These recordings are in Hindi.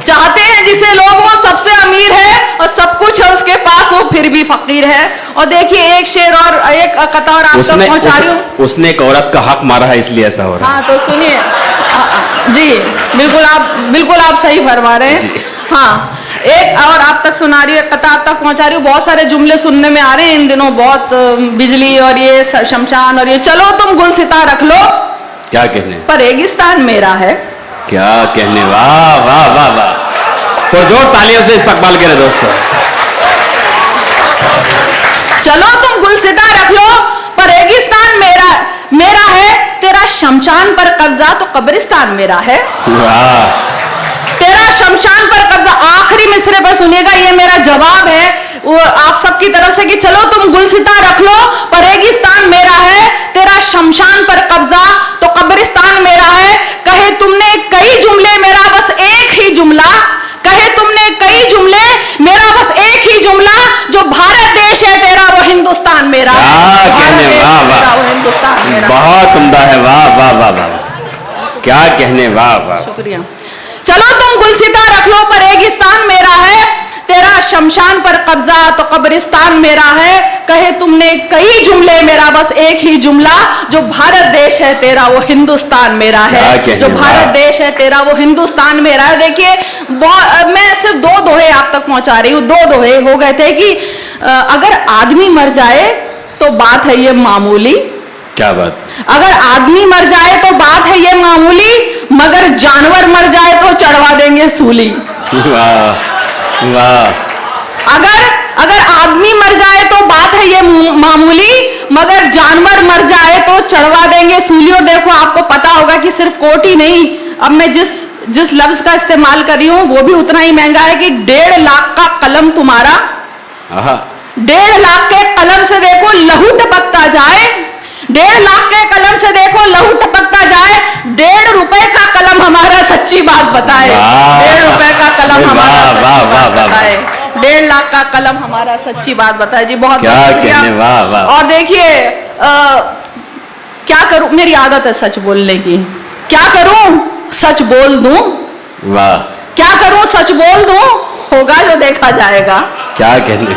चाहते हैं जिसे लोग वो सबसे अमीर है और सब कुछ है उसके पास, वो फिर भी फकीर है। और देखिए एक शेर और एक कतार आप तक पहुंचा रही हूँ। उसने एक औरत का हक मारा है इसलिए ऐसा हो रहा है। हाँ तो सुनिए जी, बिल्कुल आप सही फरमा रहे हैं। हाँ, एक और आप तक सुना रही हूँ, एक कतार तक पहुंचा रही हूँ। बहुत सारे जुमले सुनने में आ रहे हैं इन दिनों, बहुत बिजली और ये शमशान और ये, चलो तुम गुलसिता रख लो, क्या कहने, पर रेगिस्तान मेरा है। क्या कहने, वाह वाह वाह वाह, तो जोर तालियों से इस्तकबाल करें दोस्तों। चलो तुम गुलसिता रख लो, पर रेगिस्तान मेरा है, तेरा शमशान पर कब्जा तो कब्रिस्तान मेरा है। वाह, तेरा शमशान पर कब्जा। आखिरी मिसरे पर सुनिएगा, ये मेरा जवाब है वो आप सबकी तरफ से कि चलो तुम गुलसिता रख लो, पर रेगिस्तान मेरा है, तेरा शमशान पर कब्जा तो कब्रिस्तान मेरा है। कहे तुमने कई जुमले, मेरा बस एक ही जुमला, कहे तुमने कई जुमले, मेरा बस एक ही जुमला, जो भारत देश है तेरा वो हिंदुस्तान मेरा है। कहने, वाह वाह, वो हिंदुस्तान मेरा, बहुत उम्दा है, वाह वाह वाह वाह, क्या कहने, वाह वाह, शुक्रिया। चलो तुम गुलसिता रख लो, पर रेगिस्तान मेरा है, तेरा शमशान पर कब्जा तो कब्रिस्तान मेरा है। कहे तुमने कई जुमले, मेरा बस एक ही जुमला, जो भारत देश है तेरा वो हिंदुस्तान मेरा है। जो भारत देश है तेरा वो हिंदुस्तान मेरा है। देखिए मैं सिर्फ दो दोहे आप तक पहुंचा रही हूँ। दो दोहे हो गए थे कि अगर आदमी मर जाए तो बात है ये मामूली, क्या बात, अगर आदमी मर जाए तो बात है ये मामूली, मगर जानवर मर जाए तो चढ़वा देंगे सूली। वाह वाह, अगर आदमी मर जाए तो बात है ये मामूली, मगर जानवर मर जाए तो चढ़वा देंगे सूली। और देखो आपको पता होगा कि सिर्फ कोट ही नहीं, अब मैं जिस लफ्ज का इस्तेमाल कर रही हूँ वो भी उतना ही महंगा है कि 1.5 लाख का कलम तुम्हारा, 1.5 लाख के कलम से देखो लहू टपकता जाए, 1.5 लाख के कलम से देखो लहू टपकता जाए, 1.5 रुपए का कलम हमारा सच्ची बात बताए, 1.5 रुपए का कलम हमारा सच्ची बात बताए, 1.5 लाख का कलम हमारा सच्ची बात बताए। जी बहुत शुक्रिया। और देखिए क्या करूं, मेरी आदत है सच बोलने की, क्या करूं सच बोल दूं, वाह, क्या करूं सच बोल दूं, होगा जो देखा जाएगा। क्या कहने,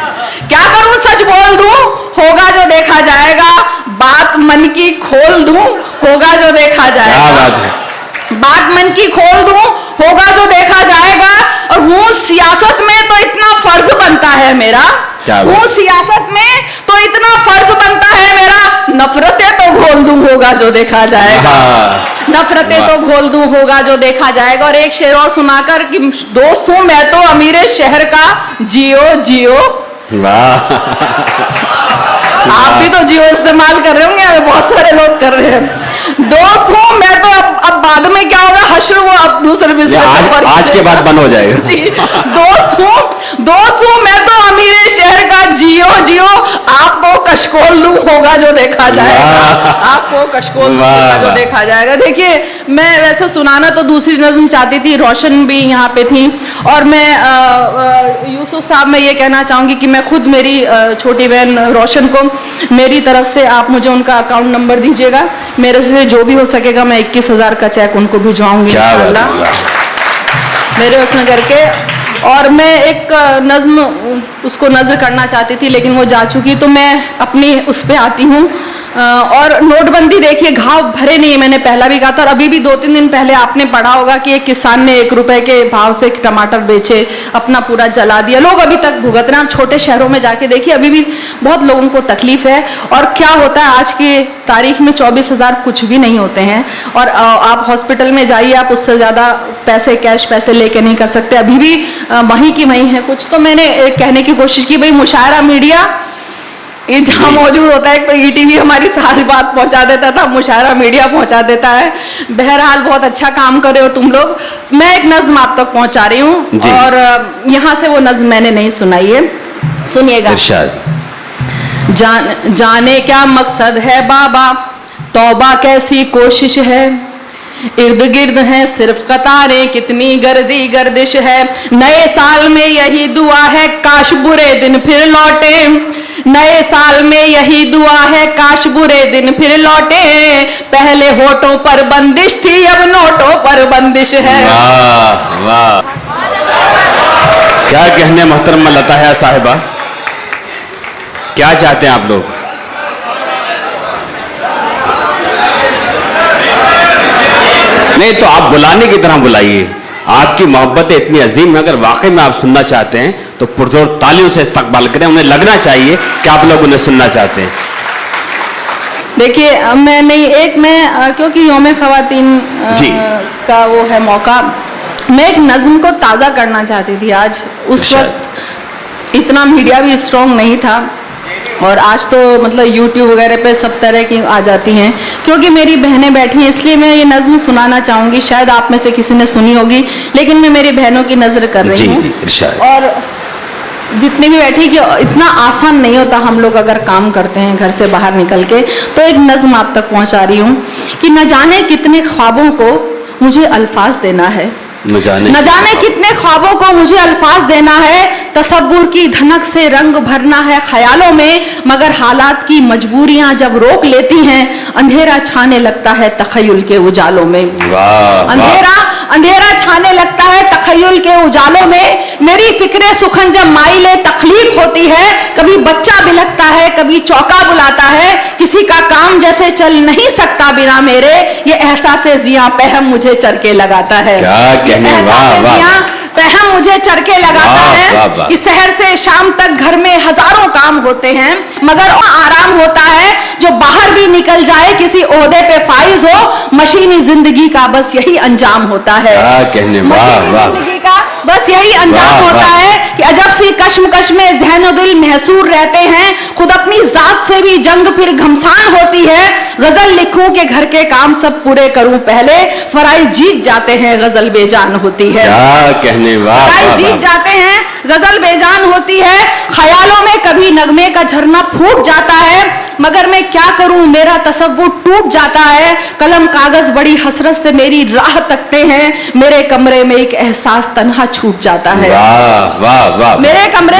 क्या करूं सच बोल दूं, होगा जो देखा जाएगा, बात मन की खोल दूं, होगा जो देखा जाएगा। क्या बात है, बात मन की खोल दूं, होगा जो देखा जाएगा। और हूं सियासत में तो इतना फर्ज बनता है मेरा, हूं सियासत में तो इतना फर्ज बनता है मेरा, नफरतें तो घोल दूं, होगा जो देखा जाएगा, नफरतें तो घोल दूं, होगा जो देखा जाएगा। और एक शेर और सुनाकर कि दोस्त हूं मैं तो अमीरे शहर का, जियो जियो। वाह, आप भी तो जियो इस्तेमाल कर रहे होंगे, बहुत सारे लोग कर रहे हैं। दोस्त हूँ मैं तो, अब बाद में क्या होगा, हश्र वो अब दूसरे आज के बाद बंद हो जाएगा। जी, दोस्त हूँ मैं तो अमीरे शहर का, जियो जियो, आपको कशकोल लूं, होगा जो देखा जाएगा, आपको कशकोल लूं, होगा जो देखा जाएगा। देखिए मैं वैसे सुनाना तो दूसरी नज़्म चाहती थी, रोशन भी यहाँ पे थी, और मैं यूसुफ साहब मैं ये कहना चाहूंगी कि मैं खुद मेरी छोटी बहन रोशन को मेरी तरफ से आप मुझे उनका अकाउंट नंबर दीजिएगा, मेरे से जो भी हो सकेगा मैं 21,000 का चेक उनको भिजवाऊंगी मेरे उसमें करके। और मैं एक नज़्म उसको नज़र करना चाहती थी लेकिन वो जा चुकी, तो मैं अपनी उस पे आती हूँ। और नोटबंदी देखिए घाव भरे नहीं, मैंने पहला भी कहा था, और अभी भी 2-3 दिन पहले आपने पढ़ा होगा कि एक किसान ने 1 रुपए के भाव से टमाटर बेचे, अपना पूरा जला दिया, लोग अभी तक भुगत रहे हैं। छोटे शहरों में जाके देखिए अभी भी बहुत लोगों को तकलीफ है। और क्या होता है आज की तारीख में 24,000 कुछ भी नहीं होते हैं, और आप हॉस्पिटल में जाइए, आप उससे ज़्यादा पैसे कैश पैसे लेके नहीं कर सकते, अभी भी वहीं की वहीं है कुछ। तो मैंने कहने की कोशिश की भाई मुशायरा मीडिया ये जहाँ मौजूद होता है, तो ईटीवी हमारी सारी बात पहुंचा देता था, मुशायरा मीडिया पहुंचा देता है। बहरहाल बहुत अच्छा काम कर रहे हो तुम लोग। मैं एक नज़्म आप तक पहुंचा रही हूँ, और यहाँ से वो नज़्म मैंने नहीं सुनाई है, सुनिएगा। जाने क्या मकसद है बाबा, तौबा कैसी कोशिश है, इर्द गिर्द हैं सिर्फ कतारें, कितनी गर्दी गर्दिश है। नए साल में यही दुआ है, काश बुरे दिन फिर लौटे, नए साल में यही दुआ है, काश बुरे दिन फिर लौटे। पहले होठों पर बंदिश थी, अब नोटों पर बंदिश है। वाह वाह, क्या कहने मोहतरमा लताया साहिबा, क्या चाहते हैं आप लोग? नहीं तो आप बुलाने की तरह बुलाइए, आपकी मोहब्बत इतनी अजीम है, अगर वाकई में आप सुनना चाहते हैं तो पुरजोर तालियों से इस्तकबाल करें, उन्हें लगना चाहिए कि आप लोग उन्हें सुनना चाहते हैं। देखिए मैं नहीं क्योंकि यौम ख़वातीन जी। का वो है मौका, मैं एक नज़्म को ताज़ा करना चाहती थी आज। उस अच्छा। वक्त इतना मीडिया भी स्ट्रॉन्ग नहीं था, और आज तो मतलब यूट्यूब वगैरह पे सब तरह की आ जाती हैं। क्योंकि मेरी बहनें बैठी हैं इसलिए मैं ये नज़्म सुनाना चाहूँगी। शायद आप में से किसी ने सुनी होगी, लेकिन मैं मेरी बहनों की नज़र कर रही जी हूँ। जी इरशाद। और जितनी भी बैठी कि इतना आसान नहीं होता, हम लोग अगर काम करते हैं घर से बाहर निकल के, तो एक नज़्म आप तक पहुँचा रही हूँ कि न जाने कितने ख्वाबों को मुझे अल्फाज देना है, न जाने कितने ख्वाबों को मुझे अल्फाज देना है, तसव्वुर की धनक से रंग भरना है ख्यालों में, मगर हालात की मजबूरियां जब रोक लेती हैं, अंधेरा छाने लगता है तखय्युल के उजालों में। अंधेरा छाने लगता है तखय्युल के उजालों में। मेरी फिक्रे सुखन जब माइले तकलीफ होती है, कभी बच्चा बिलखता है, कभी चौका बुलाता है, किसी का काम जैसे चल नहीं सकता बिना मेरे, ये एहसास जिया पहम मुझे चरके लगाता है। पहम मुझे चरके लगाता है कि शहर से शाम तक घर में हजारों काम होते हैं, मगर आराम होता है जो बाहर भी निकल जाए, किसी ओहदे पे फाइज हो, मशीनी जिंदगी का बस यही अंजाम होता है। जिंदगी का बस यही अंजाम होता है कि अजब सी कश्मकश में ज़हन दिल महसूर रहते हैं, खुद अपनी जात से भी जंग फिर घमसान होती है। गजल लिखूं के घर के काम सब पूरे करूं पहले, फराइज जीत जाते हैं गजल बेजान होती है। फराइज जीत जाते हैं गजल बेजान होती है। ख्यालों में कभी नगमे का झरना फूट जाता है, मगर मैं क्या करूं मेरा तसव्वुर टूट जाता है। कलम कागज बड़ी हसरत से मेरी राह तकते हैं, मेरे कमरे में एक एहसास तन्हा छूट जाता है। मेरे कमरे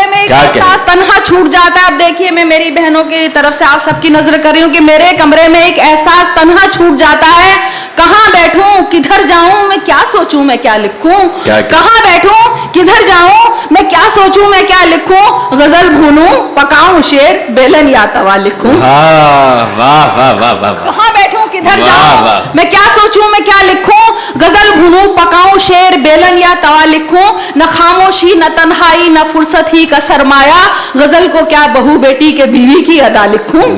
में एक एहसास तन्हा छूट जाता है। अब देखिए मैं मेरी बहनों की तरफ से आप सबकी नजर कर रही हूँ कि मेरे कमरे में एक एहसास तन्हा छूट जाता है। कहाँ बैठूं किधर जाऊं मैं क्या सोचूं मैं क्या लिखूं, कहाँ बैठूं किधर जाऊं मैं क्या सोचूं मैं क्या लिखूं, गजल भूनूं पकाऊं शेर बेलन या तवा लिखूं। कहाँ बैठूं किधर जाऊं मैं क्या सोचूं मैं क्या लिखूं, गजल भूनूं पकाऊं शेर बेलन या तवा लिखूं। न खामोशी न तन्हाई न फुर्सत ही का सरमाया, गजल को क्या बहू बेटी के बीवी की अदा लिखूं,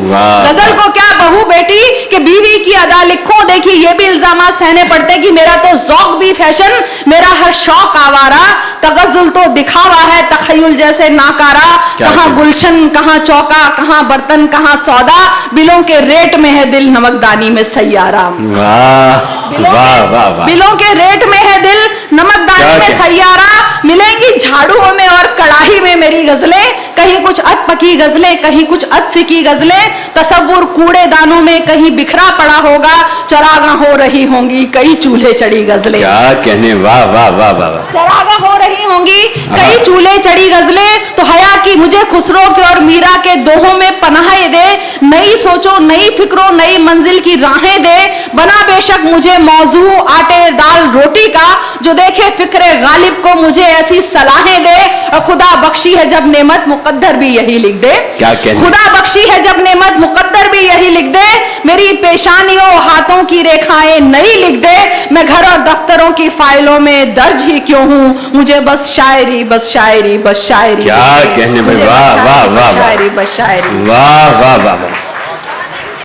गजल को क्या बहू बेटी के बीवी की अदा लिखूं। देखिए ये भी इल्जामात सहने पड़ते कि मेरा तो ज़ौक़ भी फैशन, मेरा हर शौक आवारा, तगज़ुल तो दिखावा है तखय्युल जैसे नाकारा। कहाँ गुलशन कहाँ चौका कहाँ बर्तन कहाँ सौदा, बिलों के रेट में है दिल नमकदानी में सैयारा। बिलों के रेट में है दिल नमकदानी में सैयारा। मिलेंगी झाड़ुओं में और कड़ाही में मेरी गजलें, कहीं कुछ अध पकी गजलें कहीं कुछ अध सिकी गजलें। तसव्वुर कूड़ेदानों में कहीं बिखरा पड़ा होगा, चरागा हो रही होंगी कई चूल्हे चढ़ी गजलें। क्या कहने, वाह वाह वाह वाह। चरागा हो रही होंगी कई चूल्हे चढ़ी गजलें। तो हया की मुझे खुसरो के और मीरा के दोहों में पनाहे दे, नई सोचो नई फिक्रों नई मंजिल की राहें दे। बना बेशक मुझे मौजू आटे दाल रोटी का, जो देखे फिक्रे गालिब को मुझे ऐसी सलाहें दे। और खुदा बख्शी है जब नेमत मुकद्दर भी यही लिख दे, क्या कहने, खुदा बख्शी है जब नेमत मुकद्दर भी यही लिख दे। मेरी पेशानियों हाथों की रेखाएं नई लिख दे, मैं घर और दफ्तरों की फाइलों में दर्ज ही क्यों हूँ, मुझे बस शायरी बस शायरी बस शायरी। क्या कहने भाई, वाह वाह वाह, शायरी बस शायरी, वाह वाह वाह।